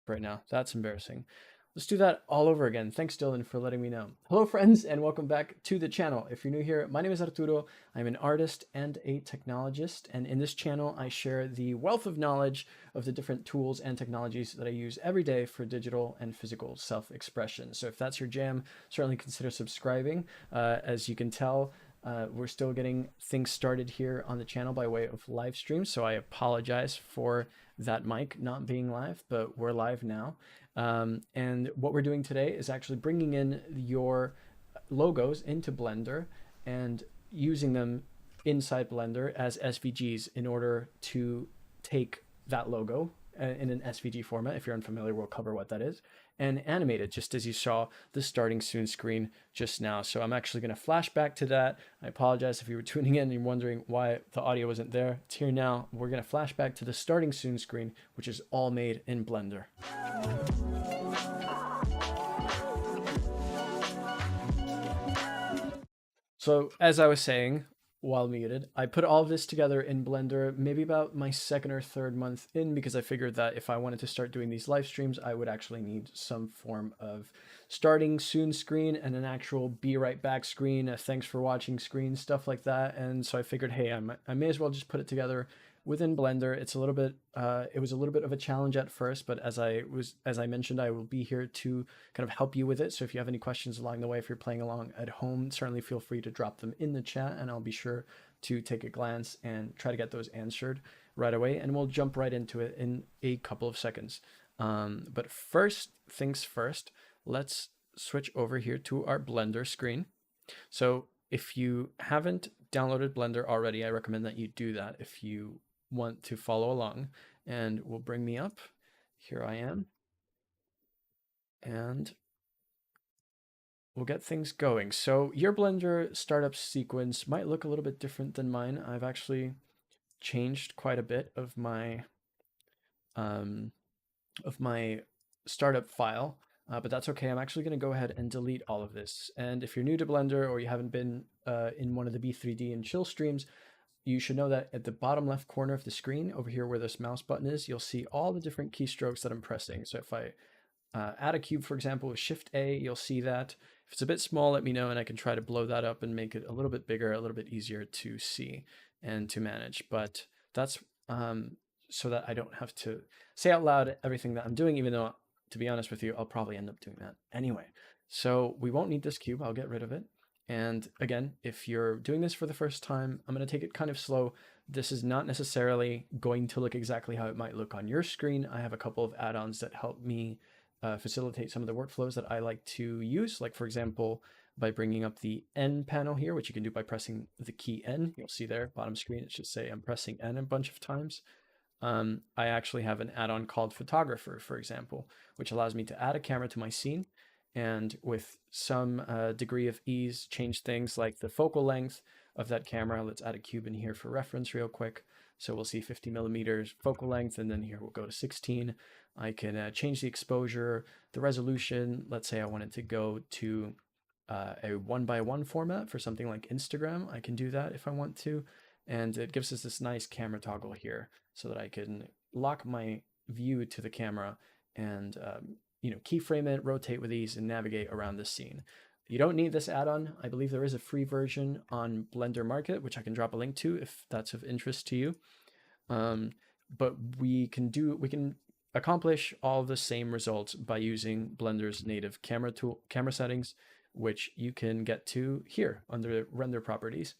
right now. That's embarrassing. Let's do that all over again. Thanks, Dylan, for letting me know. Hello, friends, and welcome back to the channel. If you're new here, my name is Arturo. I'm an artist and a technologist, and in this channel, I share the wealth of knowledge of the different tools and technologies that I use every day for digital and physical self-expression. So if that's your jam, certainly consider subscribing. As you can tell, we're still getting things started here on the channel by way of live stream, so I apologize for that mic not being live, but we're live now. And what we're doing today is actually bringing in your logos into Blender and using them inside Blender as SVGs in order to take that logo in an SVG format. If you're unfamiliar, we'll cover what that is, and animate it just as you saw the starting soon screen just now. So I'm actually going to flash back to that. I apologize if you were tuning in and you're wondering why the audio wasn't there. It's here now. We're going to flash back to the starting soon screen, which is all made in Blender. So as I was saying, while muted, I put all of this together in Blender maybe about my second or third month in, because I figured that if I wanted to start doing these live streams, I would actually need some form of starting soon screen and an actual be right back screen, a thanks for watching screen, stuff like that. And so I figured, hey, I may as well just put it together within Blender. It's a little bit, it was a little bit of a challenge at first, but as I mentioned, I will be here to kind of help you with it. So if you have any questions along the way, if you're playing along at home, certainly feel free to drop them in the chat and I'll be sure to take a glance and try to get those answered right away. And we'll jump right into it in a couple of seconds. But first things first, let's switch over here to our Blender screen. So if you haven't downloaded Blender already, I recommend that you do that if you want to follow along, and will bring me up. Here I am, and we'll get things going. So your Blender startup sequence might look a little bit different than mine. I've actually changed quite a bit of my startup file, but that's okay. I'm actually going to go ahead and delete all of this. And if you're new to Blender or you haven't been in one of the B3D and chill streams, you should know that at the bottom left corner of the screen over here where this mouse button is, you'll see all the different keystrokes that I'm pressing. So if I add a cube, for example, with Shift A, you'll see that. If it's a bit small, let me know and I can try to blow that up and make it a little bit bigger, a little bit easier to see and to manage. But that's so that I don't have to say out loud everything that I'm doing, even though, to be honest with you, I'll probably end up doing that anyway. So we won't need this cube. I'll get rid of it. And again, if you're doing this for the first time, I'm going to take it kind of slow. This is not necessarily going to look exactly how it might look on your screen. I have a couple of add-ons that help me facilitate some of the workflows that I like to use. Like, for example, by bringing up the N panel here, which you can do by pressing the key N. You'll see there, bottom screen, it should say I'm pressing N a bunch of times. I actually have an add-on called Photographer, for example, which allows me to add a camera to my scene and with some degree of ease, change things like the focal length of that camera. Let's add a cube in here for reference real quick. So we'll see 50 millimeters focal length, and then here we'll go to 16. I can change the exposure, the resolution. Let's say I wanted to go to a 1:1 format for something like Instagram. I can do that if I want to. And it gives us this nice camera toggle here so that I can lock my view to the camera and keyframe it, rotate with ease, and navigate around the scene. You don't need this add-on. I believe there is a free version on Blender Market, which I can drop a link to if that's of interest to you. But we can accomplish all the same results by using Blender's native camera settings, which you can get to here under render properties.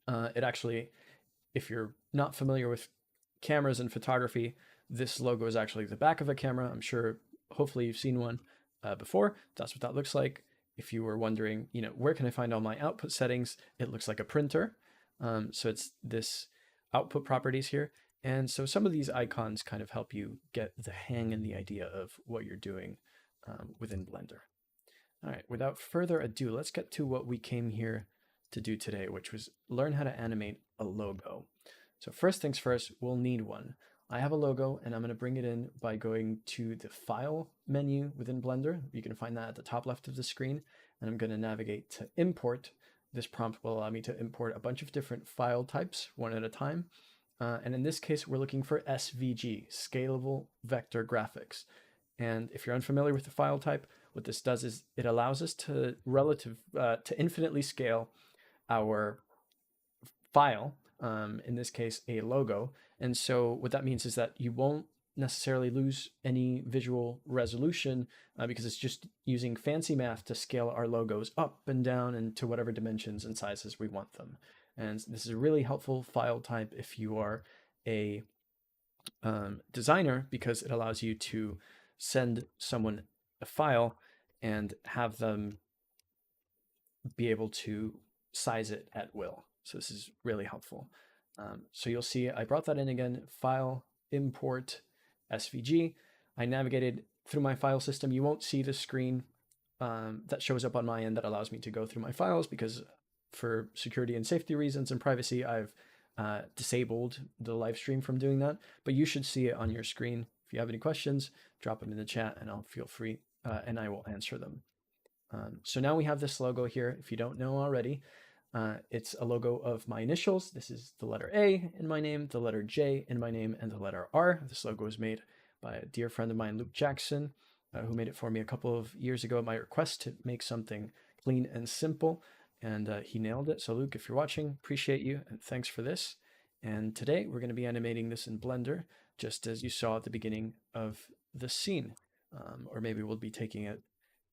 It actually, if you're not familiar with cameras and photography, this logo is actually the back of a camera. I'm sure, hopefully you've seen one before. That's what that looks like. If you were wondering, where can I find all my output settings? It looks like a printer. So it's this output properties here. And so some of these icons kind of help you get the hang and the idea of what you're doing within Blender. All right, without further ado, let's get to what we came here to do today, which was learn how to animate a logo. So first things first, we'll need one. I have a logo and I'm going to bring it in by going to the File menu within Blender. You can find that at the top left of the screen, and I'm going to navigate to Import. This prompt will allow me to import a bunch of different file types one at a time. And in this case, we're looking for SVG, Scalable Vector Graphics. And if you're unfamiliar with the file type, what this does is it allows us to to infinitely scale our file, in this case, a logo. And so what that means is that you won't necessarily lose any visual resolution because it's just using fancy math to scale our logos up and down and to whatever dimensions and sizes we want them. And this is a really helpful file type if you are a designer, because it allows you to send someone a file and have them be able to size it at will. So this is really helpful. So you'll see I brought that in again, file, import, SVG. I navigated through my file system. You won't see the screen that shows up on my end that allows me to go through my files, because for security and safety reasons and privacy, I've disabled the live stream from doing that, but you should see it on your screen. If you have any questions, drop them in the chat and I'll feel free and I will answer them. So now we have this logo here. If you don't know already, it's a logo of my initials. This is the letter A in my name, the letter J in my name, and the letter R. This logo was made by a dear friend of mine, Luke Jackson, who made it for me a couple of years ago at my request to make something clean and simple. And he nailed it. So Luke, if you're watching, appreciate you and thanks for this. And today we're going to be animating this in Blender, just as you saw at the beginning of the scene. Or maybe we'll be taking it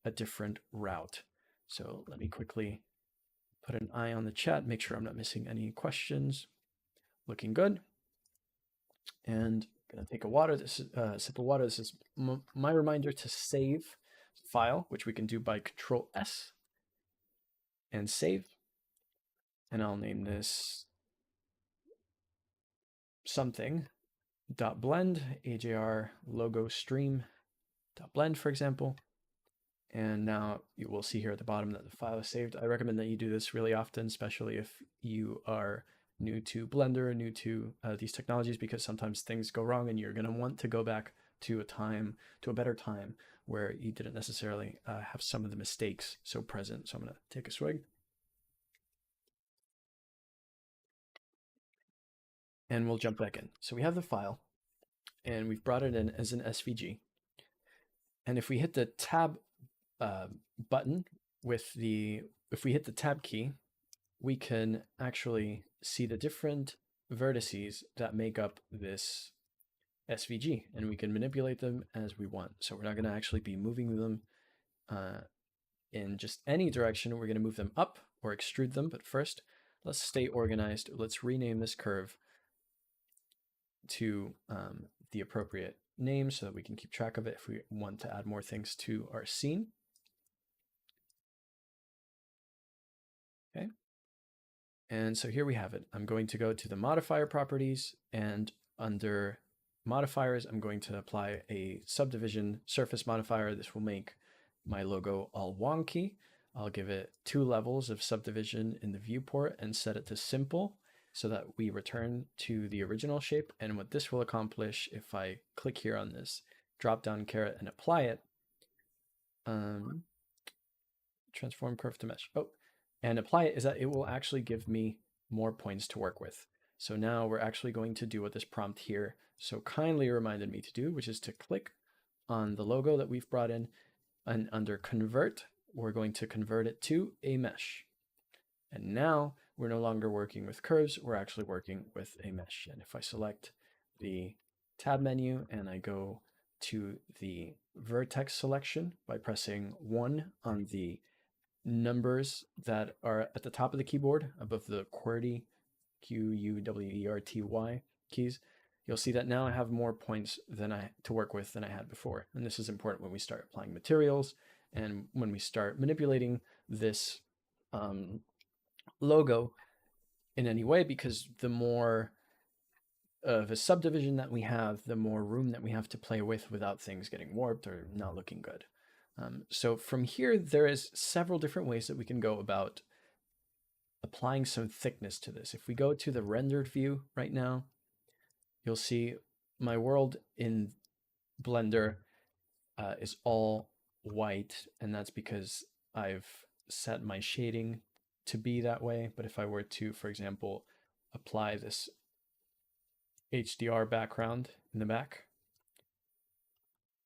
a different route. So let me quickly put an eye on the chat, make sure I'm not missing any questions. Looking good. And I'm gonna take a water. This is sip of water. This is my reminder to save file, which we can do by Control S and save. And I'll name this something .blend, AJR logo stream .blend, for example. And now you will see here at the bottom that the file is saved. I recommend that you do this really often, especially if you are new to Blender, new to these technologies, because sometimes things go wrong and you're going to want to go back to a better time where you didn't necessarily have some of the mistakes so present. So I'm going to take a swig. And we'll jump back in. So we have the file and we've brought it in as an SVG. And if we hit the tab button if we hit the tab key, we can actually see the different vertices that make up this SVG, and we can manipulate them as we want. So we're not going to actually be moving them in just any direction. We're going to move them up or extrude them. But first, let's stay organized. Let's rename this curve to the appropriate name so that we can keep track of it if we want to add more things to our scene. Okay. And so here we have it. I'm going to go to the modifier properties, and under modifiers, I'm going to apply a subdivision surface modifier. This will make my logo all wonky. I'll give it 2 levels of subdivision in the viewport and set it to simple so that we return to the original shape. And what this will accomplish, if I click here on this drop down caret and apply it, transform curve to mesh. And apply it, is that it will actually give me more points to work with. So now we're actually going to do what this prompt here so kindly reminded me to do, which is to click on the logo that we've brought in, and under convert, we're going to convert it to a mesh. And now we're no longer working with curves, we're actually working with a mesh. And if I select the tab menu and I go to the vertex selection by pressing 1 on the numbers that are at the top of the keyboard above the QWERTY, QUWERTY keys, you'll see that now I have more points to work with than I had before. And this is important when we start applying materials and when we start manipulating this logo in any way, because the more of a subdivision that we have, the more room that we have to play with without things getting warped or not looking good. So from here, there is several different ways that we can go about applying some thickness to this. If we go to the rendered view right now, you'll see my world in Blender is all white, and that's because I've set my shading to be that way. But if I were to, for example, apply this HDR background in the back,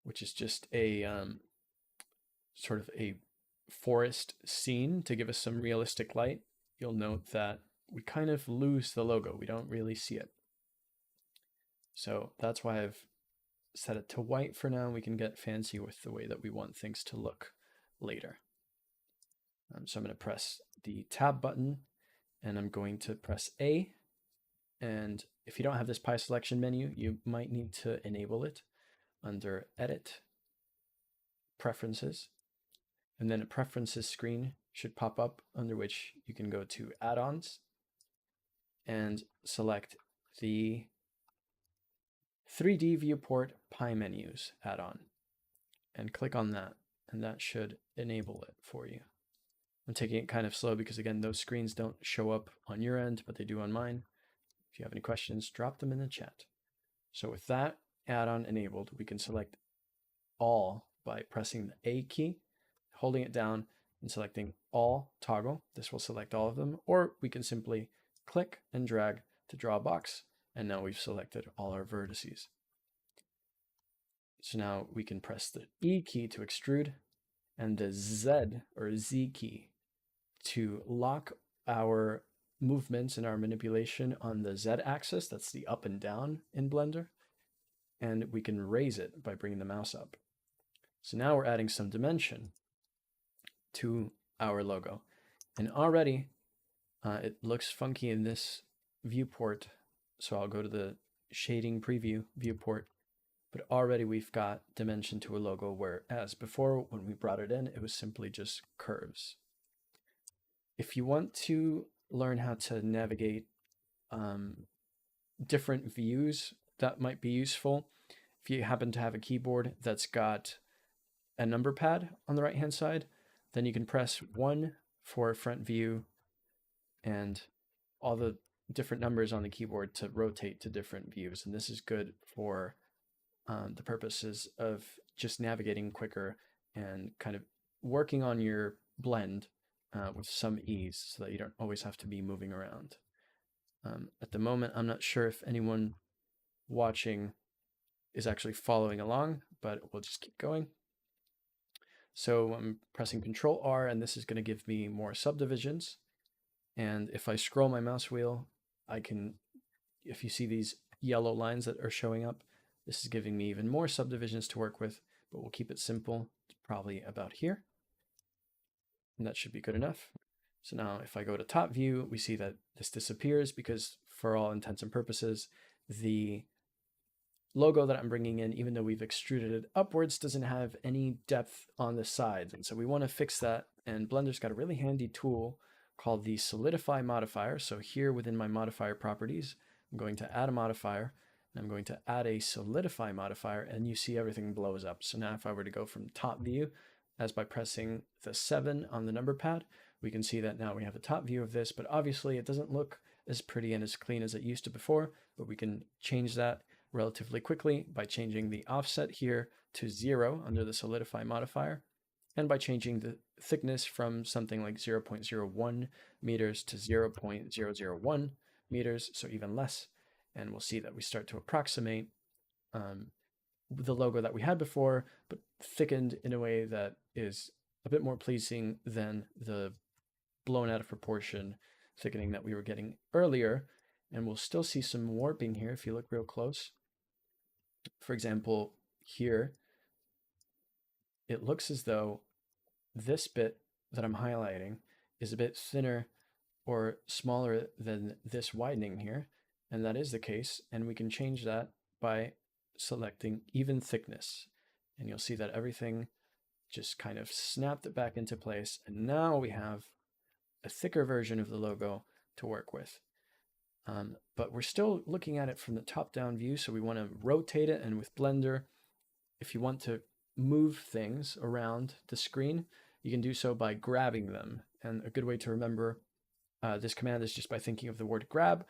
which is just a sort of a forest scene to give us some realistic light. You'll note that we kind of lose the logo. We don't really see it. So that's why I've set it to white for now. We can get fancy with the way that we want things to look later. So I'm going to press the tab button and I'm going to press A. And if you don't have this pie selection menu, you might need to enable it under Edit, Preferences, and then a Preferences screen should pop up under which you can go to Add-ons and select the 3D Viewport Pie Menus add-on and click on that, and that should enable it for you. I'm taking it kind of slow because, again, those screens don't show up on your end, but they do on mine. If you have any questions, drop them in the chat. So with that add-on enabled, we can select all by pressing the A key, holding it down, and selecting all toggle. This will select all of them, or we can simply click and drag to draw a box, and now we've selected all our vertices. So now we can press the E key to extrude and the Z or Z key to lock our movements and our manipulation on the Z axis. That's the up and down in Blender. And we can raise it by bringing the mouse up. So now we're adding some dimension to our logo. And already it looks funky in this viewport. So I'll go to the shading preview viewport. But already we've got dimension to a logo, whereas before when we brought it in, it was simply just curves. If you want to learn how to navigate different views, that might be useful. If you happen to have a keyboard that's got a number pad on the right hand side, then you can press 1 for front view and all the different numbers on the keyboard to rotate to different views. And this is good for the purposes of just navigating quicker and kind of working on your blend with some ease so that you don't always have to be moving around. At the moment, I'm not sure if anyone watching is actually following along, but we'll just keep going. So I'm pressing Control R, and this is going to give me more subdivisions. And if I scroll my mouse wheel, I can, if you see these yellow lines that are showing up, this is giving me even more subdivisions to work with, but we'll keep it simple. It's probably about here. And that should be good enough. So now if I go to top view, we see that this disappears because for all intents and purposes, the logo that I'm bringing in, even though we've extruded it upwards, doesn't have any depth on the sides. And so we want to fix that. And Blender's got a really handy tool called the Solidify Modifier. So here within my modifier properties, I'm going to add a modifier. And I'm going to add a Solidify Modifier, and you see everything blows up. So now if I were to go from top view, as by pressing the 7 on the number pad, we can see that now we have a top view of this, but obviously it doesn't look as pretty and as clean as it used to before, but we can change that relatively quickly by changing the offset here to 0 under the Solidify Modifier, and by changing the thickness from something like 0.01 meters to 0.001 meters, so even less. And we'll see that we start to approximate the logo that we had before, but thickened in a way that is a bit more pleasing than the blown out of proportion thickening that we were getting earlier. And we'll still see some warping here if you look real close. For example, here, it looks as though this bit that I'm highlighting is a bit thinner or smaller than this widening here. And that is the case, and we can change that by selecting even thickness. And you'll see that everything just kind of snapped it back into place. And now we have a thicker version of the logo to work with. But we're still looking at it from the top-down view, so we want to rotate it. And with Blender, if you want to move things around the screen, you can do so by grabbing them. And a good way to remember this command is just by thinking of the word grab,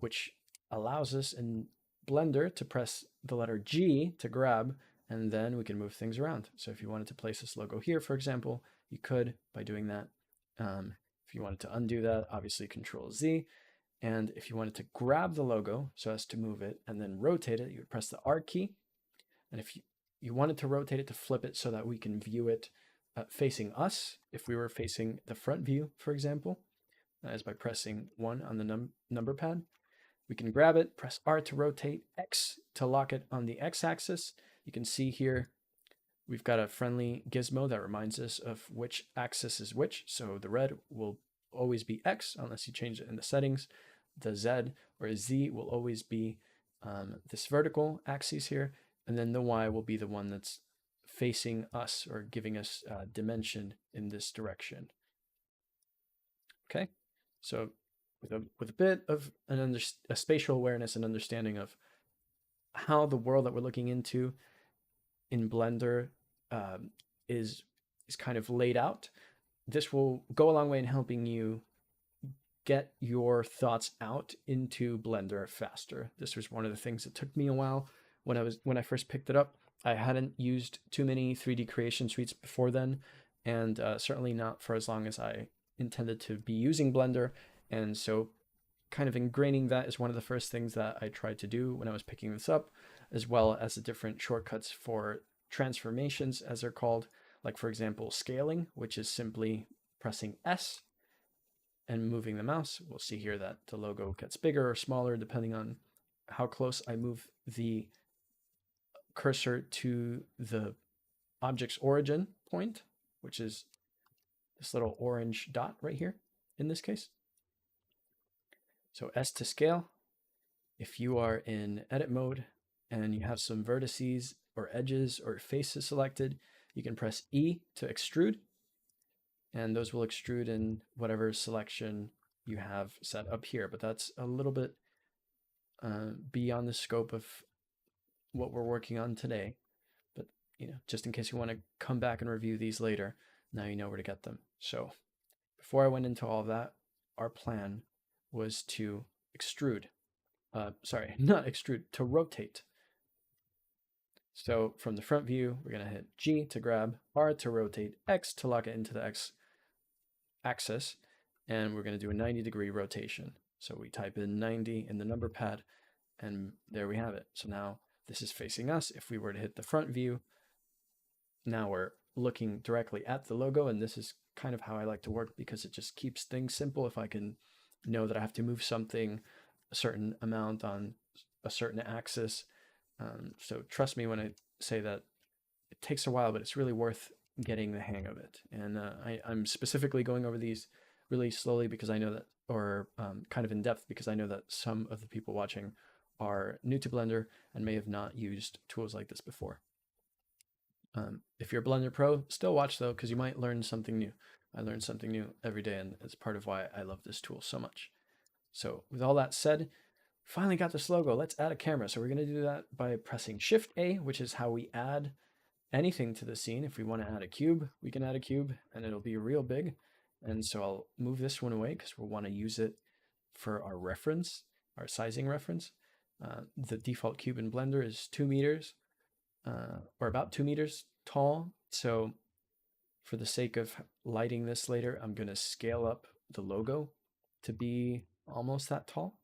which allows us in Blender to press the letter G to grab, and then we can move things around. So if you wanted to place this logo here, for example, you could by doing that. If you wanted to undo that, obviously Control Z. And if you wanted to grab the logo so as to move it and then rotate it, you would press the R key. And if you wanted to rotate it to flip it so that we can view it facing us, if we were facing the front view, for example, that is by pressing 1 on the number pad. We can grab it, press R to rotate, X to lock it on the X-axis. You can see here we've got a friendly gizmo that reminds us of which axis is which. So the red will always be X unless you change it in the settings. The Z or Z will always be this vertical axis here. And then the Y will be the one that's facing us or giving us dimension in this direction. Okay, so with a bit of a spatial awareness and understanding of how the world that we're looking into in Blender is kind of laid out, this will go a long way in helping you get your thoughts out into Blender faster. This was one of the things that took me a while when I first picked it up. I hadn't used too many 3D creation suites before then, and certainly not for as long as I intended to be using Blender. And so kind of ingraining that is one of the first things that I tried to do when I was picking this up, as well as the different shortcuts for transformations, as they're called, like for example, scaling, which is simply pressing S and moving the mouse. We'll see here that the logo gets bigger or smaller depending on how close I move the cursor to the object's origin point, which is this little orange dot right here in this case. So S to scale. If you are in edit mode and you have some vertices or edges or faces selected, you can press E to extrude, and those will extrude in whatever selection you have set up here. But that's a little bit beyond the scope of what we're working on today. But just in case you want to come back and review these later, now you know where to get them. So before I went into all of that, our plan was to extrude. Sorry, not extrude, to rotate. So from the front view, we're going to hit G to grab, R to rotate, X to lock it into the X axis, and we're going to do a 90-degree rotation. So we type in 90 in the number pad, and there we have it. So now this is facing us. If we were to hit the front view, now we're looking directly at the logo, and this is kind of how I like to work because it just keeps things simple. If I can know that I have to move something a certain amount on a certain axis. So trust me when I say that it takes a while, but it's really worth getting the hang of it. And I'm specifically going over these really slowly because I know that, or kind of in depth, because I know that some of the people watching are new to Blender and may have not used tools like this before. If you're a Blender Pro, still watch though, because you might learn something new. I learn something new every day, and it's part of why I love this tool so much. So with all that said, finally got this logo. Let's add a camera. So we're going to do that by pressing Shift A, which is how we add anything to the scene. If we want to add a cube, we can add a cube and it'll be real big. And so I'll move this one away because we'll want to use it for our reference, our sizing reference. The default cube in Blender is 2 meters or about 2 meters tall. So for the sake of lighting this later, I'm going to scale up the logo to be almost that tall.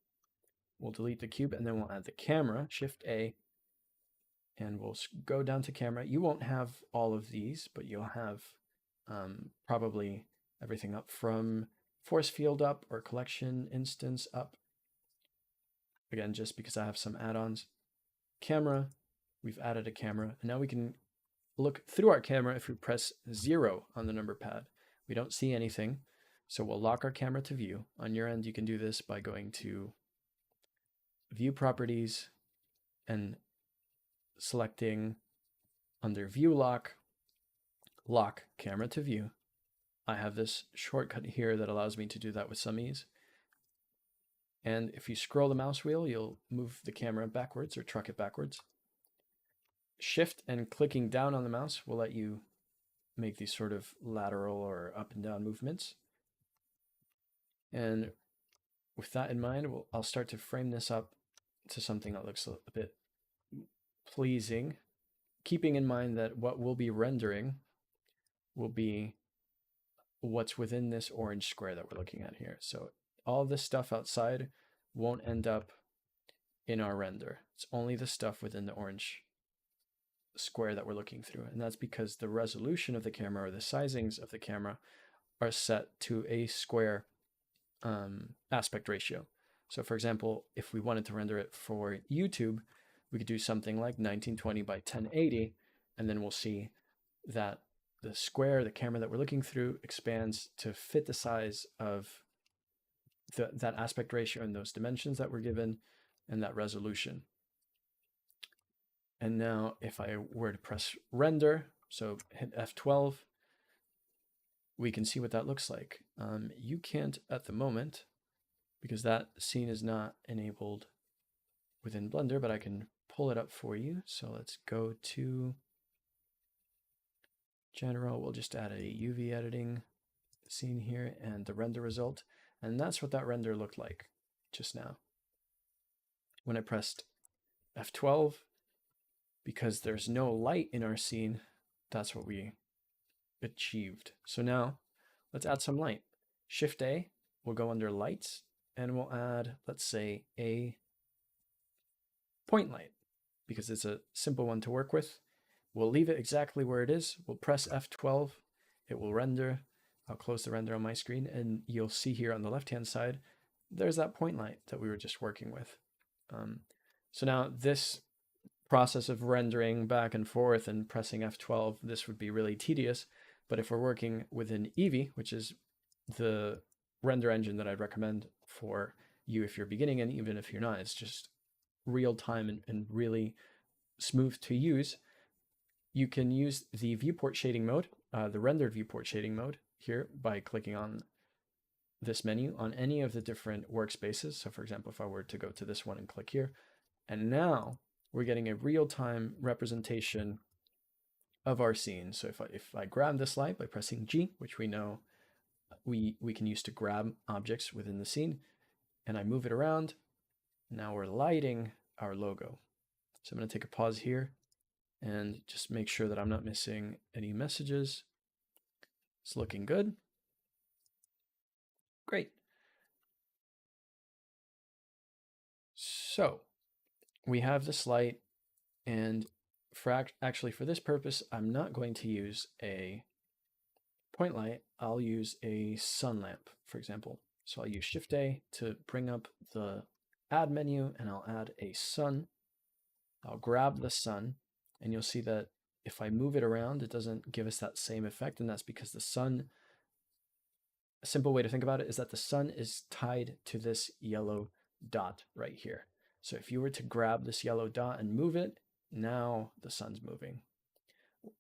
We'll delete the cube and then we'll add the camera, Shift A, and we'll go down to camera. You won't have all of these, but you'll have probably everything up from force field up or collection instance up. Again, just because I have some add-ons. Camera, we've added a camera, and now we can look through our camera. If we press 0 on the number pad, we don't see anything. So we'll lock our camera to view. On your end, you can do this by going to View Properties and selecting under View Lock, Lock Camera to View. I have this shortcut here that allows me to do that with some ease. And if you scroll the mouse wheel, you'll move the camera backwards or truck it backwards. Shift and clicking down on the mouse will let you make these sort of lateral or up and down movements. And with that in mind, I'll start to frame this up to something that looks a bit pleasing, keeping in mind that what we'll be rendering will be what's within this orange square that we're looking at here. So all this stuff outside won't end up in our render. It's only the stuff within the orange square that we're looking through. And that's because the resolution of the camera or the sizings of the camera are set to a square aspect ratio. So for example, if we wanted to render it for YouTube, we could do something like 1920 by 1080, and then we'll see that the square, the camera that we're looking through, expands to fit the size of that aspect ratio and those dimensions that were given and that resolution. And now if I were to press render, so hit F12, we can see what that looks like. You can't at the moment because that scene is not enabled within Blender, but I can pull it up for you. So let's go to General. We'll just add a UV editing scene here and the render result. And that's what that render looked like just now. When I pressed F12, because there's no light in our scene, that's what we achieved. So now let's add some light. Shift A, we'll go under lights and we'll add, let's say, a point light because it's a simple one to work with. We'll leave it exactly where it is. We'll press F12, it will render. I'll close the render on my screen and you'll see here on the left-hand side, there's that point light that we were just working with. So now this process of rendering back and forth and pressing F12, this would be really tedious. But if we're working within Eevee, which is the render engine that I'd recommend for you if you're beginning, and even if you're not, it's just real time and really smooth to use. You can use the viewport shading mode, the rendered viewport shading mode here by clicking on this menu on any of the different workspaces. So for example, if I were to go to this one and click here, and now we're getting a real-time representation of our scene. So if I grab this light by pressing G, which we know we can use to grab objects within the scene, and I move it around, now we're lighting our logo. So I'm going to take a pause here and just make sure that I'm not missing any messages. It's looking good. Great. So we have this light, and actually for this purpose, I'm not going to use a point light. I'll use a sun lamp, for example. So I'll use Shift A to bring up the add menu, and I'll add a sun. I'll grab the sun, and you'll see that if I move it around, it doesn't give us that same effect, and that's because the sun, a simple way to think about it is that the sun is tied to this yellow dot right here. So if you were to grab this yellow dot and move it, now the sun's moving.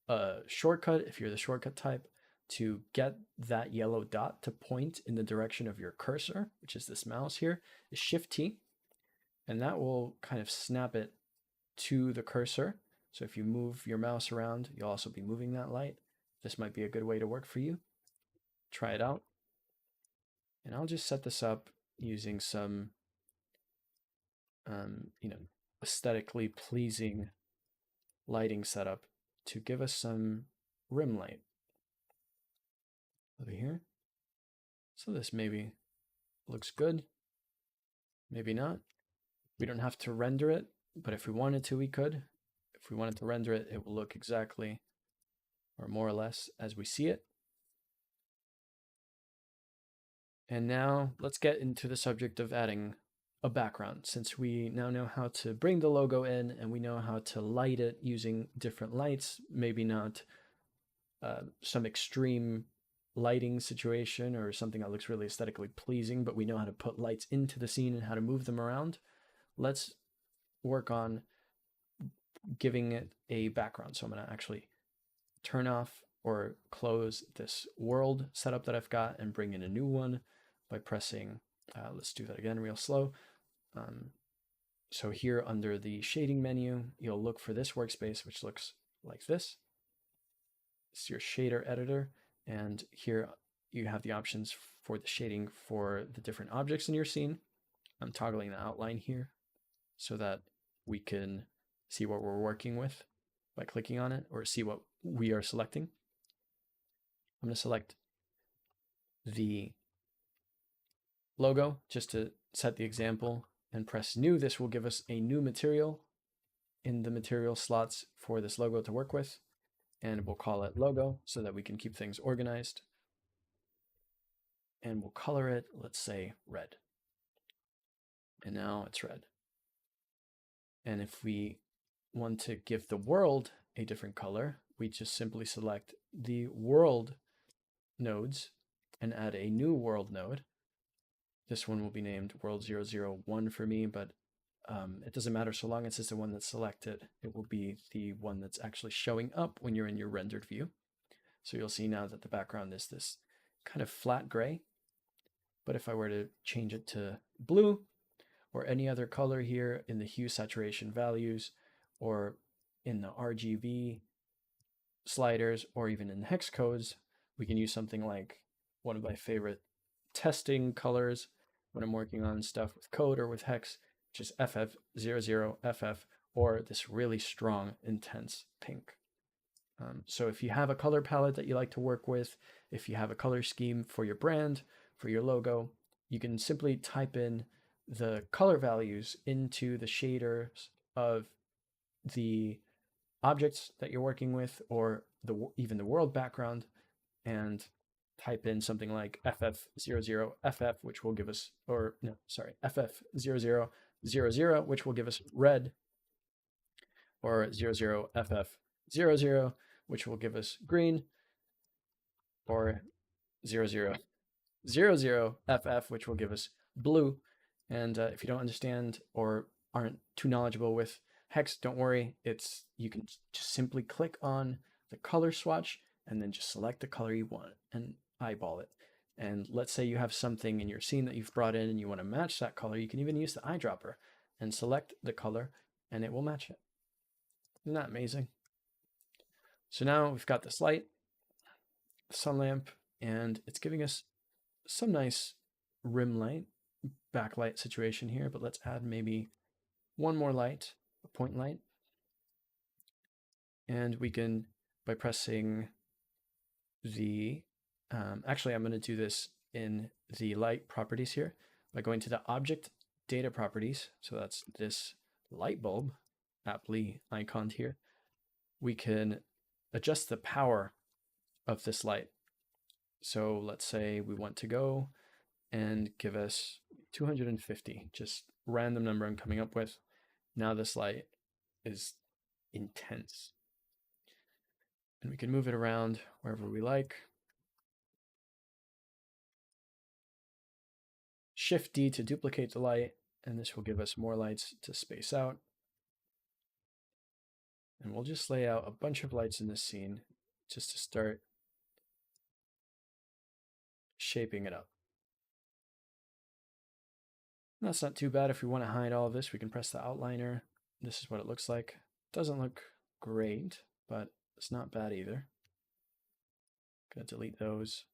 A shortcut, if you're the shortcut type, to get that yellow dot to point in the direction of your cursor, which is this mouse here, is Shift T, and that will kind of snap it to the cursor. So if you move your mouse around, you'll also be moving that light. This might be a good way to work for you. Try it out. And I'll just set this up using some, aesthetically pleasing lighting setup to give us some rim light over here. So this maybe looks good, maybe not. We don't have to render it, but if we wanted to, we could. If we wanted to render it, it will look exactly or more or less as we see it. And now let's get into the subject of adding a background. Since we now know how to bring the logo in and we know how to light it using different lights, maybe not some extreme lighting situation or something that looks really aesthetically pleasing, but we know how to put lights into the scene and how to move them around. Let's work on giving it a background. So I'm going to actually turn off or close this world setup that I've got and bring in a new one by pressing, let's do that again real slow. So here under the shading menu, you'll look for this workspace, which looks like this. It's your shader editor. And here you have the options for the shading for the different objects in your scene. I'm toggling the outline here so that we can see what we're working with by clicking on it, or see what we are selecting. I'm going to select the logo just to set the example and press new, this will give us a new material in the material slots for this logo to work with. And we'll call it logo so that we can keep things organized. And we'll color it, let's say red. And now it's red. And if we want to give the world a different color, we just simply select the world nodes and add a new world node. This one will be named world 001 for me, but it doesn't matter so long as it's the one that's selected. It will be the one that's actually showing up when you're in your rendered view. So you'll see now that the background is this kind of flat gray. But if I were to change it to blue or any other color here in the hue saturation values or in the RGB sliders or even in hex codes, we can use something like one of my favorite testing colors when I'm working on stuff with code or with hex, which is FF00FF, or this really strong, intense pink. So if you have a color palette that you like to work with, if you have a color scheme for your brand, for your logo, you can simply type in the color values into the shaders of the objects that you're working with, or even the world background, and type in something like FF00FF, which will give us, or no, sorry, FF0000, which will give us red, or 00FF00, which will give us green, or 0000FF, which will give us blue. And if you don't understand or aren't too knowledgeable with hex, don't worry. You can just simply click on the color swatch and then just select the color you want and eyeball it. And let's say you have something in your scene that you've brought in and you want to match that color. You can even use the eyedropper and select the color and it will match it. Isn't that amazing? So now we've got this light, sun lamp, and it's giving us some nice rim light, backlight situation here, but let's add maybe one more light, a point light. And we can, by pressing the, actually I'm going to do this in the light properties here, by going to the object data properties, so that's this light bulb, aptly iconed here, we can adjust the power of this light. So let's say we want to go and give us 250, just random number I'm coming up with. Now this light is intense. And we can move it around wherever we like. Shift D to duplicate the light, and this will give us more lights to space out. And we'll just lay out a bunch of lights in this scene just to start shaping it up. And that's not too bad. If we want to hide all of this, we can press the outliner. This is what it looks like. Doesn't look great, but it's not bad either. Gonna delete those.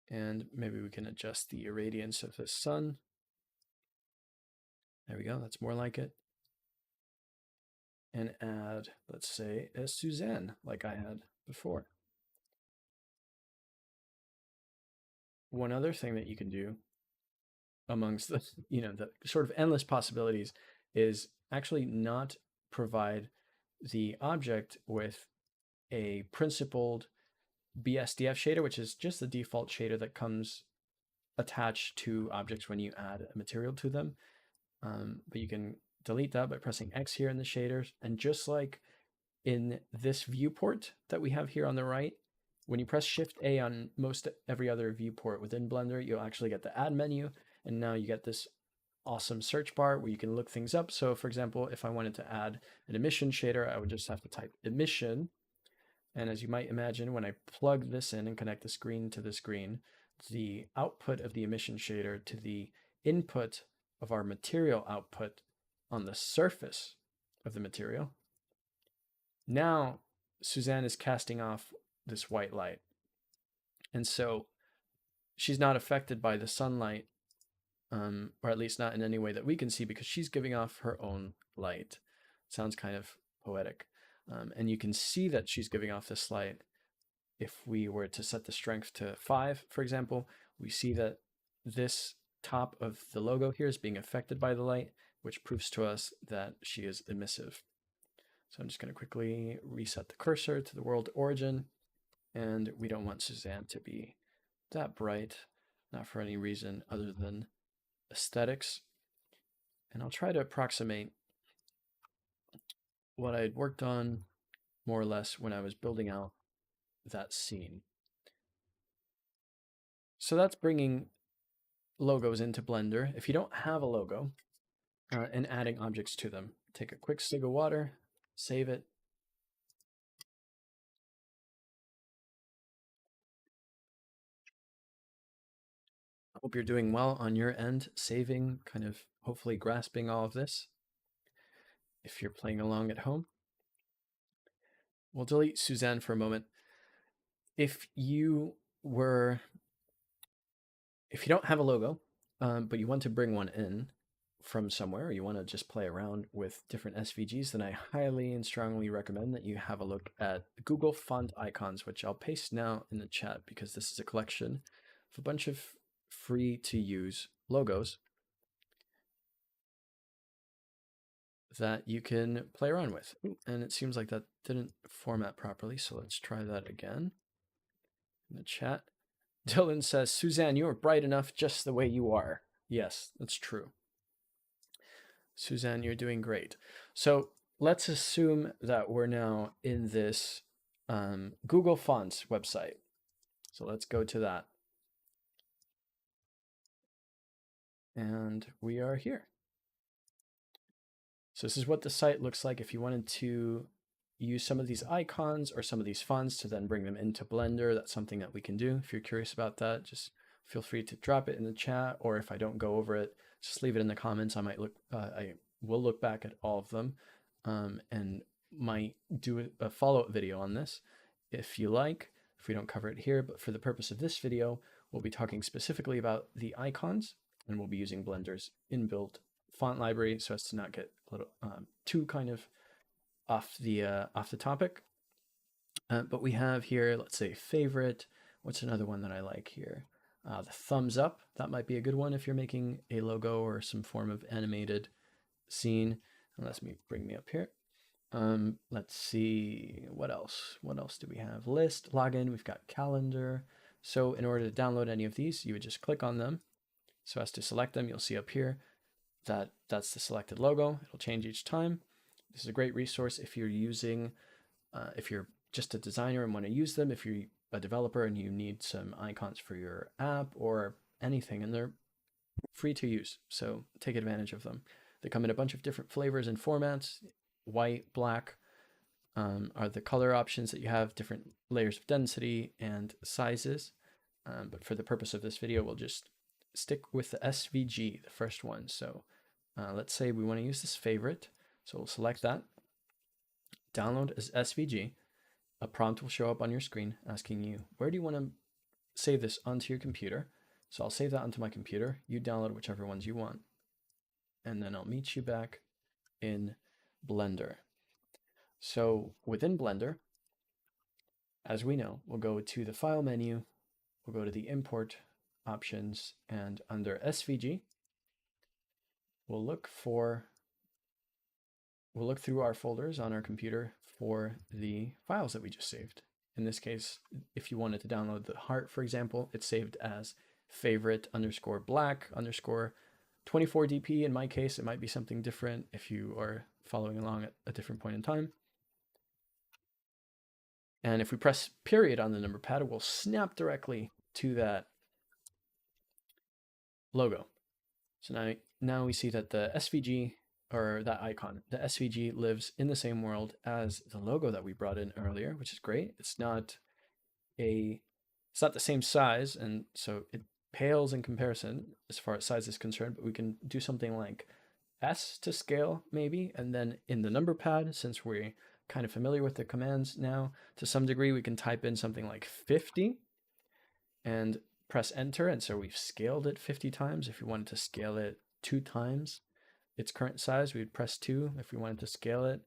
And maybe we can adjust the irradiance of the sun. There we go, that's more like it. And add, let's say, a Suzanne, like I had before. One other thing that you can do amongst the, the sort of endless possibilities is actually not provide the object with a principled BSDF shader, which is just the default shader that comes attached to objects when you add a material to them. But you can delete that by pressing X here in the shaders. And just like in this viewport that we have here on the right, when you press Shift A on most every other viewport within Blender, you'll actually get the add menu. And now you get this awesome search bar where you can look things up. So for example, if I wanted to add an emission shader, I would just have to type emission. And as you might imagine, when I plug this in and connect the screen to the screen, the output of the emission shader to the input of our material output on the surface of the material. Now, Suzanne is casting off this white light. And so she's not affected by the sunlight, or at least not in any way that we can see, because she's giving off her own light. Sounds kind of poetic. And you can see that she's giving off this light. If we were to set the strength to 5, for example, we see that this top of the logo here is being affected by the light, which proves to us that she is emissive. So I'm just going to quickly reset the cursor to the world origin, and we don't want Suzanne to be that bright, not for any reason other than aesthetics. And I'll try to approximate what I had worked on more or less when I was building out that scene. So that's bringing logos into Blender. If you don't have a logo, and adding objects to them, take a quick swig of water, save it. Hope you're doing well on your end, saving, kind of hopefully grasping all of this. If you're playing along at home, we'll delete Suzanne for a moment. If you don't have a logo, but you want to bring one in from somewhere, or you want to just play around with different SVGs, then I highly and strongly recommend that you have a look at Google Font Icons, which I'll paste now in the chat because this is a collection of a bunch of free to use logos that you can play around with. And it seems like that didn't format properly, so let's try that again. In the chat, Dylan says, Suzanne, you are bright enough just the way you are. Yes, that's true. Suzanne, you're doing great. So let's assume that we're now in this Google Fonts website. So let's go to that. And we are here. So this is what the site looks like. If you wanted to use some of these icons or some of these fonts to then bring them into Blender, that's something that we can do. If you're curious about that, just feel free to drop it in the chat, or if I don't go over it, just leave it in the comments. I will look back at all of them, and might do a follow-up video on this if you like, if we don't cover it here. But for the purpose of this video, we'll be talking specifically about the icons, and we'll be using Blender's inbuilt font library so as to not get a little too kind of off the topic. But we have here, let's say, favorite. What's another one that I like here? The thumbs up. That might be a good one if you're making a logo or some form of animated scene. And let me bring me up here. Let's see, what else? What else do we have? List, login, we've got calendar. So in order to download any of these, you would just click on them. So as to select them, you'll see up here that that's the selected logo. It'll change each time. This is a great resource if you're using, if you're just a designer and want to use them, if you're a developer and you need some icons for your app or anything, and they're free to use, so take advantage of them. They come in a bunch of different flavors and formats. White, black are the color options that you have, different layers of density and sizes. But for the purpose of this video, we'll just stick with the SVG, the first one. So let's say we want to use this favorite. So we'll select that, download as SVG. A prompt will show up on your screen asking you, where do you want to save this onto your computer? So I'll save that onto my computer. You download whichever ones you want. And then I'll meet you back in Blender. So within Blender, as we know, we'll go to the File menu, we'll go to the Import options, and under SVG, we'll look through our folders on our computer for the files that we just saved. In this case, if you wanted to download the heart, for example, it's saved as favorite _ black _ 24 dp. In my case, it might be something different if you are following along at a different point in time. And if we press period on the number pad, it will snap directly to that logo. So now we see that the SVG, or that icon, the SVG lives in the same world as the logo that we brought in earlier, which is great. It's not the same size, and so it pales in comparison as far as size is concerned, but we can do something like S to scale maybe, and then in the number pad, since we're kind of familiar with the commands now to some degree, we can type in something like 50 and press enter, and so we've scaled it 50 times. If we wanted to scale it 2 times its current size, we would press 2. If we wanted to scale it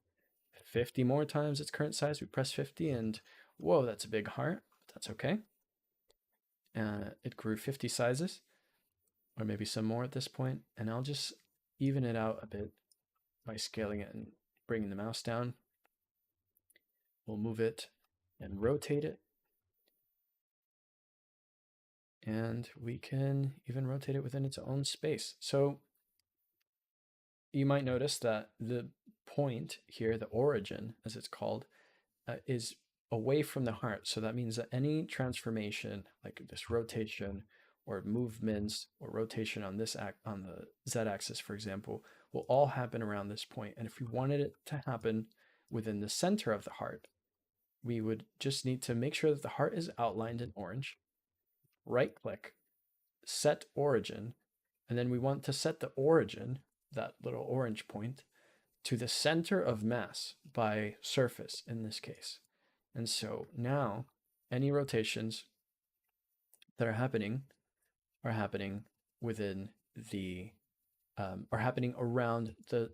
50 more times its current size, we press 50, and whoa, that's a big heart, but that's okay. It grew 50 sizes. or maybe some more at this point, and I'll just even it out a bit by scaling it and bringing the mouse down. We'll move it and rotate it. And we can even rotate it within its own space. So you might notice that the point here, the origin, as it's called, is away from the heart. So that means that any transformation, like this rotation or movements or rotation on this on the z-axis, for example, will all happen around this point. And if we wanted it to happen within the center of the heart, we would just need to make sure that the heart is outlined in orange, right-click, set origin, and then we want to set the origin, that little orange point, to the center of mass by surface in this case. And so now any rotations that are happening within the are happening around the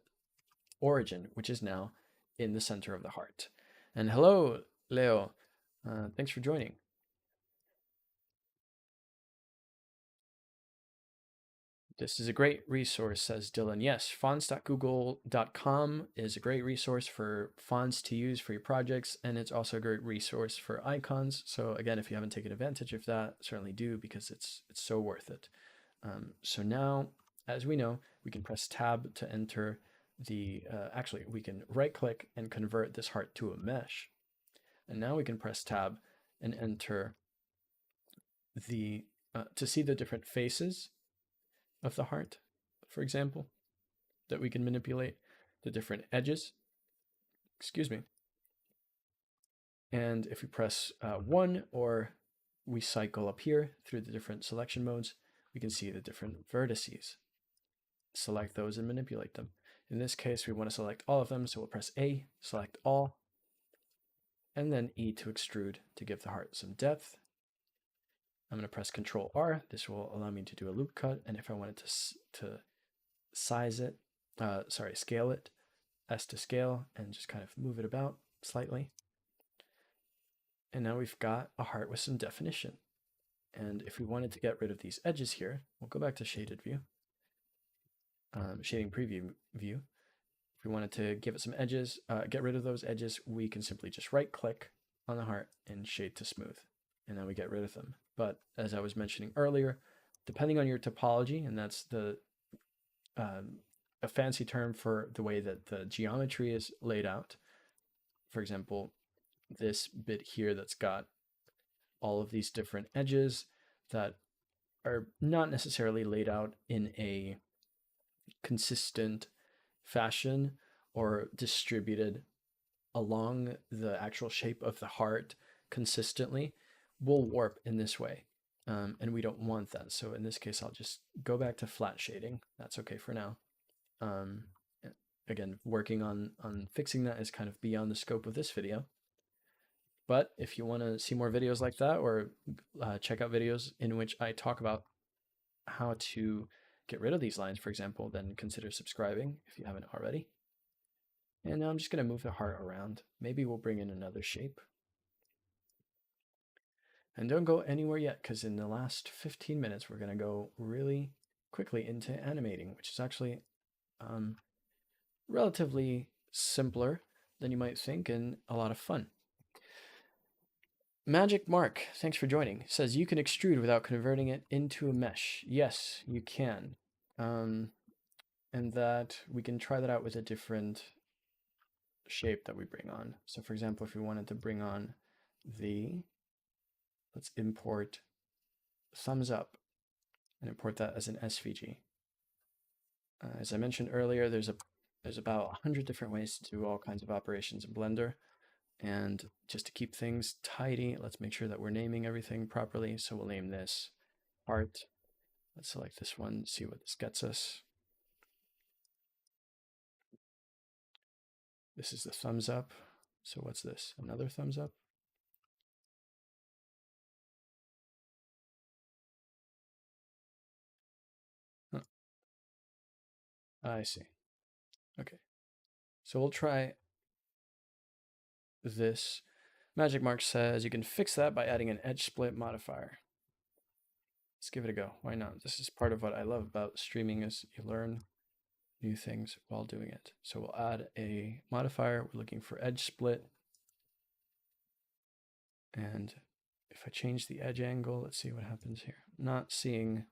origin, which is now in the center of the heart. And hello, Leo. Thanks for joining. This is a great resource, says Dylan. Yes, fonts.google.com is a great resource for fonts to use for your projects, and it's also a great resource for icons. So again, if you haven't taken advantage of that, certainly do, because it's so worth it. So now, as we know, we can press Tab to enter the, actually, we can right-click and convert this heart to a mesh. And now we can press Tab and enter the, to see the different faces of the heart, for example, that we can manipulate, the different edges, excuse me. And if we press 1 or we cycle up here through the different selection modes, we can see the different vertices. Select those and manipulate them. In this case, we want to select all of them, so we'll press A, select all, and then E to extrude to give the heart some depth. I'm going to press Control R. This will allow me to do a loop cut. And if I wanted to size it, scale it, S to scale, and just kind of move it about slightly. And now we've got a heart with some definition. And if we wanted to get rid of these edges here, we'll go back to shaded view, shading preview view. If we wanted to give it some edges, get rid of those edges, we can simply just right click on the heart and shade to smooth. And then we get rid of them. But as I was mentioning earlier, depending on your topology, and that's the a fancy term for the way that the geometry is laid out. For example, this bit here that's got all of these different edges that are not necessarily laid out in a consistent fashion or distributed along the actual shape of the heart consistently, will warp in this way. And we don't want that. So in this case, I'll just go back to flat shading. That's okay for now. Again, working on fixing that is kind of beyond the scope of this video. But if you want to see more videos like that, or check out videos in which I talk about how to get rid of these lines, for example, then consider subscribing if you haven't already. And now I'm just going to move the heart around. Maybe we'll bring in another shape. And don't go anywhere yet, because in the last 15 minutes, we're going to go really quickly into animating, which is actually relatively simpler than you might think and a lot of fun. Magic Mark, thanks for joining, says you can extrude without converting it into a mesh. Yes, you can. And that we can try that out with a different shape that we bring on. So for example, if we wanted to bring on the, let's import thumbs up and import that as an SVG. As I mentioned earlier, there's about 100 different ways to do all kinds of operations in Blender. And just to keep things tidy, let's make sure that we're naming everything properly. So we'll name this heart. Let's select this one, see what this gets us. This is the thumbs up. So what's this? Another thumbs up? Huh. I see. Okay. So we'll try this. Magic Mark says you can fix that by adding an edge split modifier. let's give it a go. Why not? This is part of what I love about streaming is you learn new things while doing it. So we'll add a modifier. We're looking for edge split. And if I change the edge angle, let's see what happens here. Not seeing,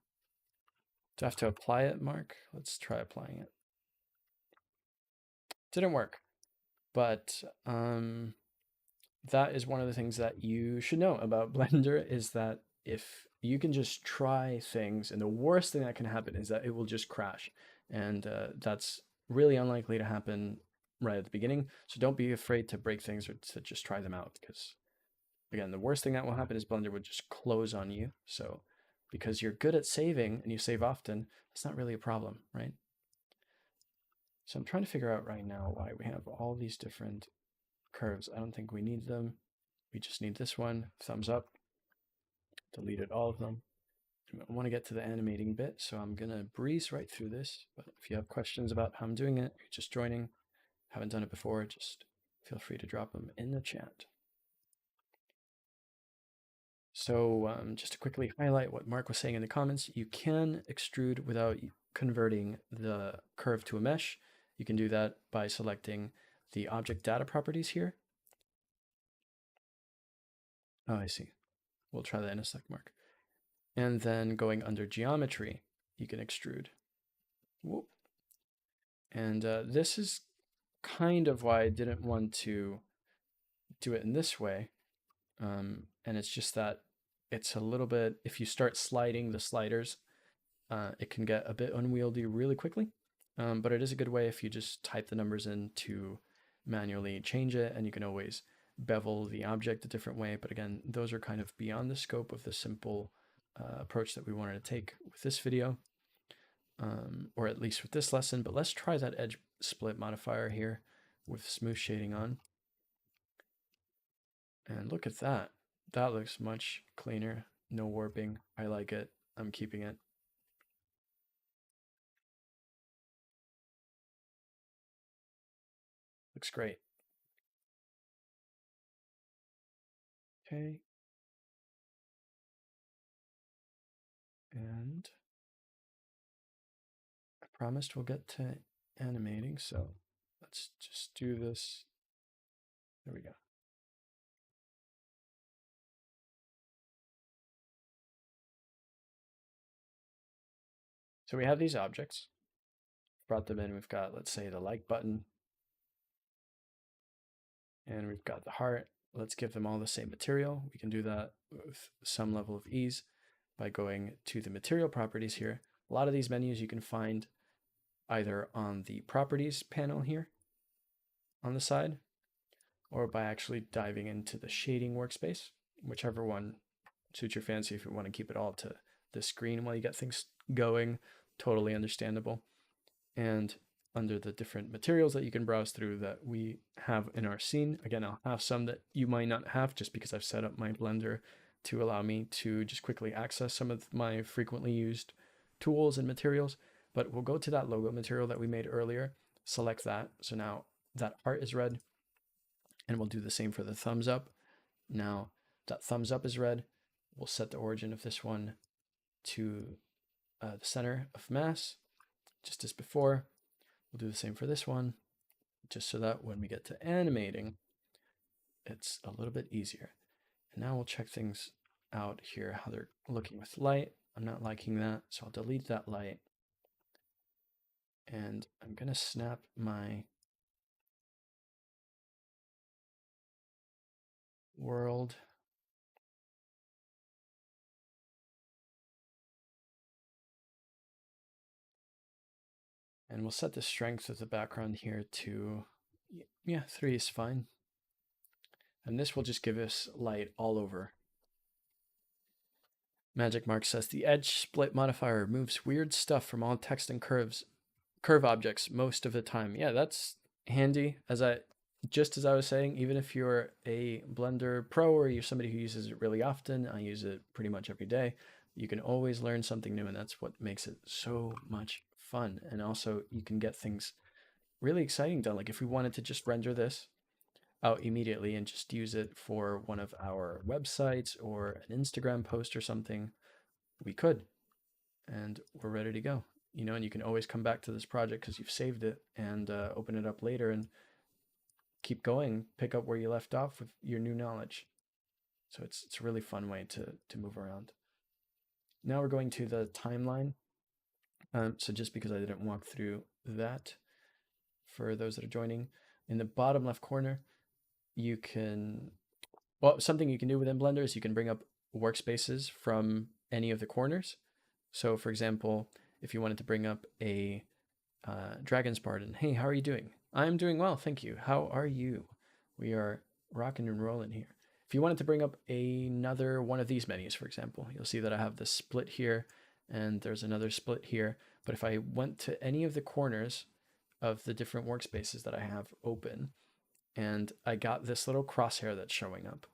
do I have to apply it, Mark? Let's try applying it. Didn't work, but that is one of the things that you should know about Blender is that if you can just try things, and the worst thing that can happen is that it will just crash. And that's really unlikely to happen right at the beginning. So don't be afraid to break things or to just try them out, because again, the worst thing that will happen is Blender would just close on you. So because you're good at saving and you save often, that's not really a problem, right? So I'm trying to figure out right now why we have all these different curves. I don't think we need them. We just need this one, thumbs up. Deleted all of them. I want to get to the animating bit, so I'm going to breeze right through this. But if you have questions about how I'm doing it, you're just joining, haven't done it before, just feel free to drop them in the chat. So just to quickly highlight what Mark was saying in the comments, you can extrude without converting the curve to a mesh. You can do that by selecting the object data properties here. Oh, I see. We'll try that in a sec, Mark. And then going under geometry, you can extrude. Whoop. And this is kind of why I didn't want to do it in this way. And it's just that it's a little bit, if you start sliding the sliders, it can get a bit unwieldy really quickly. But it is a good way if you just type the numbers in to manually change it, and you can always bevel the object a different way. But again, those are kind of beyond the scope of the simple approach that we wanted to take with this video, or at least with this lesson. But let's try that edge split modifier here with smooth shading on. And look at that. That looks much cleaner. No warping. I like it. I'm keeping it. Looks great. Okay. And I promised we'll get to animating, so let's just do this. There we go. So we have these objects, brought them in. We've got, let's say, the like button, and we've got the heart. Let's give them all the same material. We can do that with some level of ease by going to the material properties here. A lot of these menus you can find either on the properties panel here on the side, or by actually diving into the shading workspace, whichever one suits your fancy. If you want to keep it all to the screen while you get things going, totally understandable. And under the different materials that you can browse through that we have in our scene, again, I'll have some that you might not have just because I've set up my Blender to allow me to just quickly access some of my frequently used tools and materials. But we'll go to that logo material that we made earlier, select that. So now that heart is red, and we'll do the same for the thumbs up. Now that thumbs up is red, we'll set the origin of this one to the center of mass, just as before. We'll do the same for this one, just so that when we get to animating, it's a little bit easier. And now we'll check things out here, how they're looking with light. I'm not liking that, so I'll delete that light. And I'm going to snap my world. And we'll set the strength of the background here to, yeah, 3 is fine. And this will just give us light all over. Magic Mark says, the edge split modifier removes weird stuff from all text and curve objects most of the time. Yeah, that's handy. Just as I was saying, even if you're a Blender pro or you're somebody who uses it really often, I use it pretty much every day, you can always learn something new, and that's what makes it so much fun. And also you can get things really exciting done. Like if we wanted to just render this out immediately and just use it for one of our websites or an Instagram post or something, we could, and we're ready to go. You know, and you can always come back to this project because you've saved it and open it up later and keep going, pick up where you left off with your new knowledge. So it's a really fun way to move around. Now we're going to the timeline. So just because I didn't walk through that for those that are joining, in the bottom left corner, you can, well, something you can do within Blender is you can bring up workspaces from any of the corners. So for example, if you wanted to bring up a Dragon's Pardon, hey, how are you doing? I'm doing well, thank you. How are you? We are rocking and rolling here. If you wanted to bring up another one of these menus, for example, you'll see that I have this split here and there's another split here. But if I went to any of the corners of the different workspaces that I have open, and I got this little crosshair that's showing up,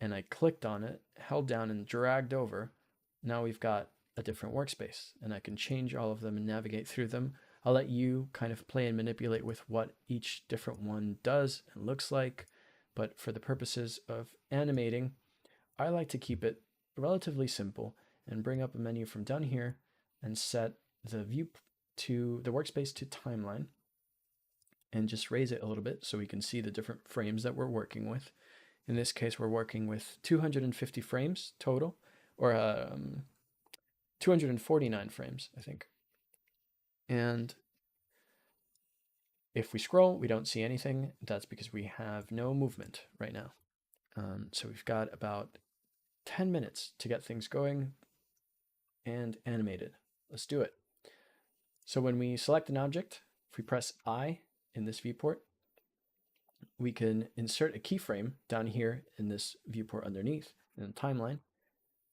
and I clicked on it, held down and dragged over, now we've got a different workspace, and I can change all of them and navigate through them. I'll let you kind of play and manipulate with what each different one does and looks like. But for the purposes of animating, I like to keep it relatively simple and bring up a menu from down here and set the view to the workspace to timeline and just raise it a little bit so we can see the different frames that we're working with. In this case, we're working with 250 frames total, or 249 frames, I think. And if we scroll, we don't see anything. That's because we have no movement right now. So we've got about 10 minutes to get things going and animated. Let's do it. So when we select an object, if we press I in this viewport, we can insert a keyframe down here in this viewport underneath in the timeline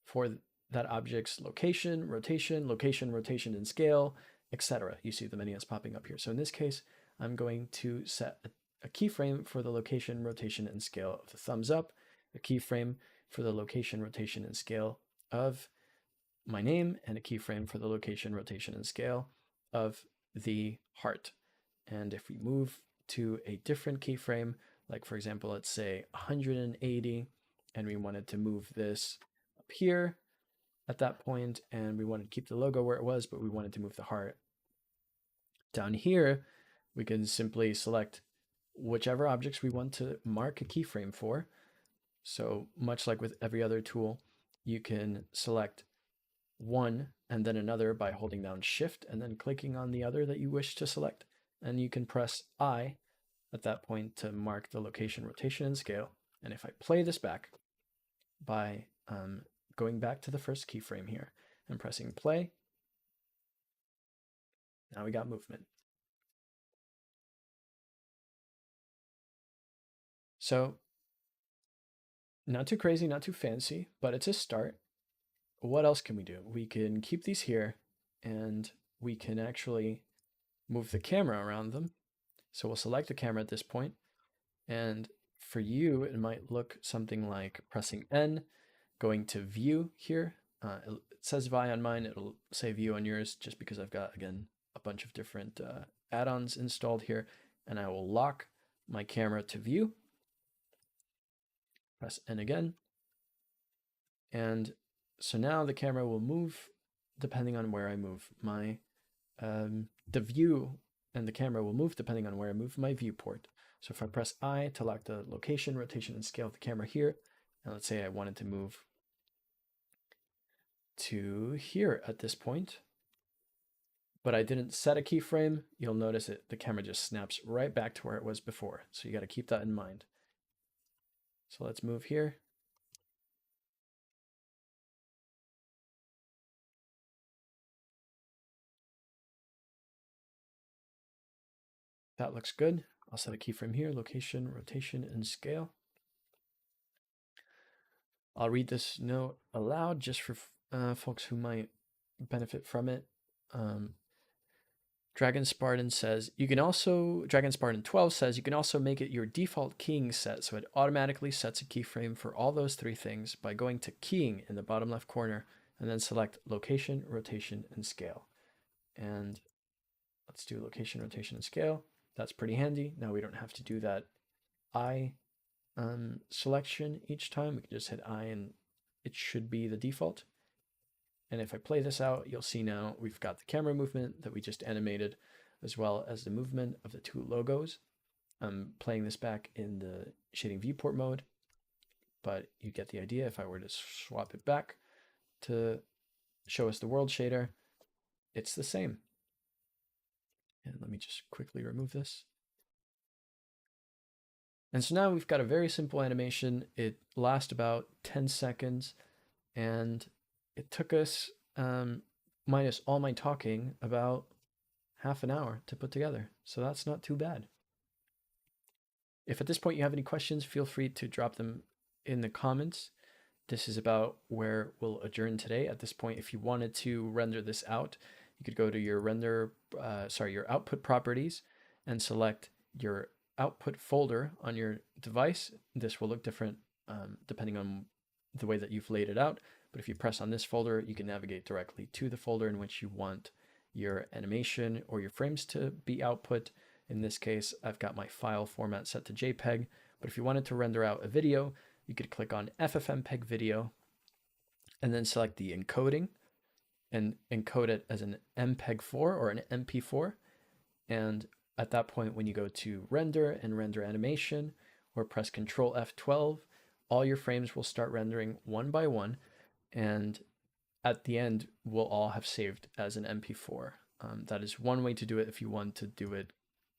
for that object's location, rotation, and scale, etc. You see the menus popping up here. So in this case, I'm going to set a keyframe for the location, rotation, and scale of the thumbs up, a keyframe for the location, rotation, and scale of my name, and a keyframe for the location, rotation, and scale of the heart. And if we move to a different keyframe, like for example, let's say 180, and we wanted to move this up here at that point, and we wanted to keep the logo where it was, but we wanted to move the heart down here, we can simply select whichever objects we want to mark a keyframe for. So much like with every other tool, you can select one and then another by holding down Shift and then clicking on the other that you wish to select. And you can press I at that point to mark the location, rotation, and scale. And if I play this back by going back to the first keyframe here and pressing play, now we got movement. So not too crazy, not too fancy, but it's a start. What else can we do? We can keep these here and we can actually move the camera around them. So we'll select the camera at this point. And for you, it might look something like pressing N, going to view here. It says Vi on mine, it'll say view on yours just because I've got, again, a bunch of different add-ons installed here. And I will lock my camera to view. Press N again. And so now the camera will move depending on where I move my, the view and the camera will move depending on where I move my viewport. So if I press I to lock the location, rotation, and scale of the camera here, and let's say I wanted to move to here at this point, but I didn't set a keyframe, you'll notice the camera just snaps right back to where it was before. So you got to keep that in mind. So let's move here. That looks good. I'll set a keyframe here, location, rotation, and scale. I'll read this note aloud just for folks who might benefit from it. Dragon Spartan says, you can also, Dragon Spartan 12 says, you can also make it your default keying set so it automatically sets a keyframe for all those three things by going to keying in the bottom left corner and then select location, rotation, and scale. And let's do location, rotation, and scale. That's pretty handy. Now we don't have to do that I selection each time. We can just hit I and it should be the default. And if I play this out, you'll see now we've got the camera movement that we just animated, as well as the movement of the two logos. I'm playing this back in the shading viewport mode, but you get the idea. If I were to swap it back to show us the world shader, it's the same. And let me just quickly remove this. And so now we've got a very simple animation. It lasts about 10 seconds, and it took us, minus all my talking, about half an hour to put together. So that's not too bad. If at this point you have any questions, feel free to drop them in the comments. This is about where we'll adjourn today. At this point, if you wanted to render this out, you could go to your your output properties and select your output folder on your device. This will look different depending on the way that you've laid it out. But if you press on this folder, you can navigate directly to the folder in which you want your animation or your frames to be output. In this case, I've got my file format set to JPEG, but if you wanted to render out a video, you could click on FFmpeg video and then select the encoding and encode it as an MPEG-4 or an MP4. And at that point, when you go to render and render animation or press Ctrl F12, all your frames will start rendering one by one. And at the end, we'll all have saved as an MP4. That is one way to do it if you want to do it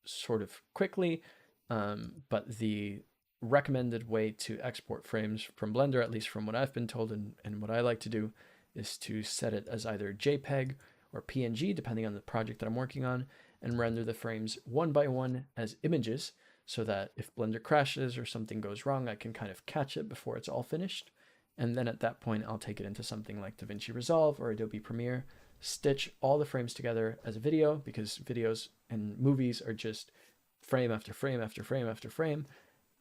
sort of quickly, but the recommended way to export frames from Blender, at least from what I've been told and what I like to do, is to set it as either JPEG or PNG, depending on the project that I'm working on, and render the frames one by one as images, so that if Blender crashes or something goes wrong, I can kind of catch it before it's all finished. And then at that point, I'll take it into something like DaVinci Resolve or Adobe Premiere, stitch all the frames together as a video, because videos and movies are just frame after frame after frame after frame.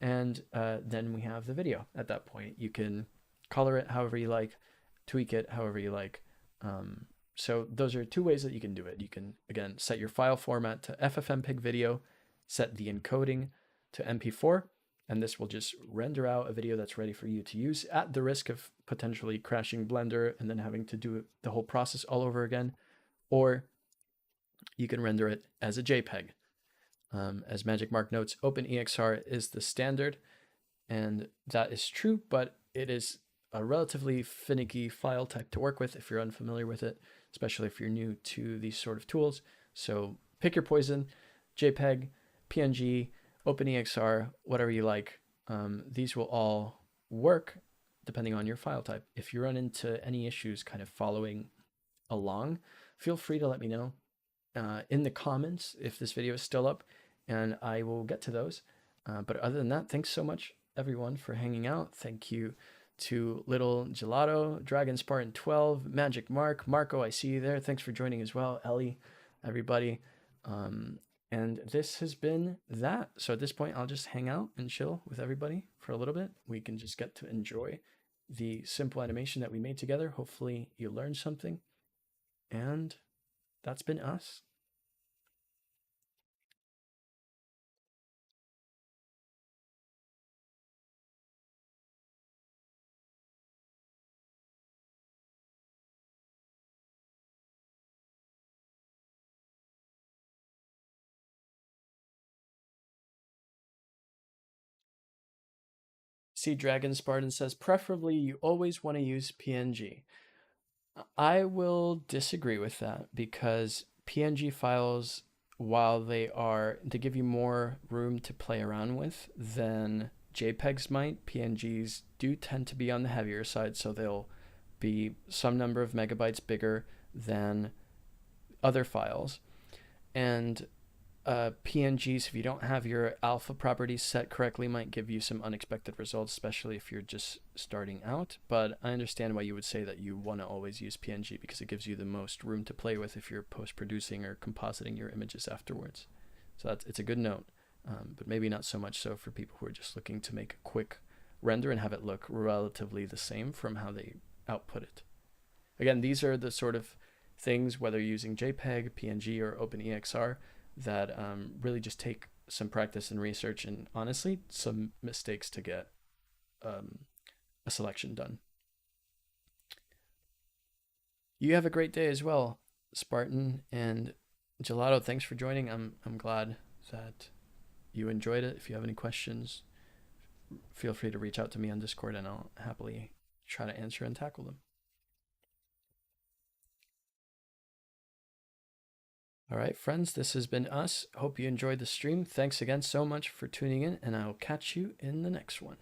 And then we have the video. At that point, you can color it however you like, tweak it however you like. So those are two ways that you can do it. You can, again, set your file format to FFmpeg video, set the encoding to MP4, and this will just render out a video that's ready for you to use at the risk of potentially crashing Blender and then having to do the whole process all over again. Or you can render it as a JPEG. As Magic Mark notes, OpenEXR is the standard, and that is true, but it is a relatively finicky file type to work with if you're unfamiliar with it, especially if you're new to these sort of tools. So pick your poison: JPEG, PNG, OpenEXR, whatever you like. These will all work depending on your file type. If you run into any issues kind of following along, feel free to let me know in the comments if this video is still up, and I will get to those. But other than that, thanks so much, everyone, for hanging out. Thank you to Little Gelato, Dragon Spartan 12, Magic Mark, Marco, I see you there. Thanks for joining as well, Ellie, everybody. And this has been that. So at this point, I'll just hang out and chill with everybody for a little bit. We can just get to enjoy the simple animation that we made together. Hopefully you learned something. And that's been us. See, Dragon Spartan says, preferably you always want to use PNG. I will disagree with that, because PNG files, while they give you more room to play around with than JPEGs might, PNGs do tend to be on the heavier side, so they'll be some number of megabytes bigger than other files. And PNGs, if you don't have your alpha properties set correctly, might give you some unexpected results, especially if you're just starting out. But I understand why you would say that you want to always use PNG, because it gives you the most room to play with if you're post-producing or compositing your images afterwards. So it's a good note, but maybe not so much so for people who are just looking to make a quick render and have it look relatively the same from how they output it. Again, these are the sort of things, whether you're using JPEG, PNG, or OpenEXR, that really just take some practice and research, and honestly some mistakes to get a selection done. You have a great day as well, Spartan, and Gelato. Thanks for joining. I'm glad that you enjoyed it. If you have any questions, feel free to reach out to me on Discord, and I'll happily try to answer and tackle them. All right, friends, this has been us. Hope you enjoyed the stream. Thanks again so much for tuning in, and I'll catch you in the next one.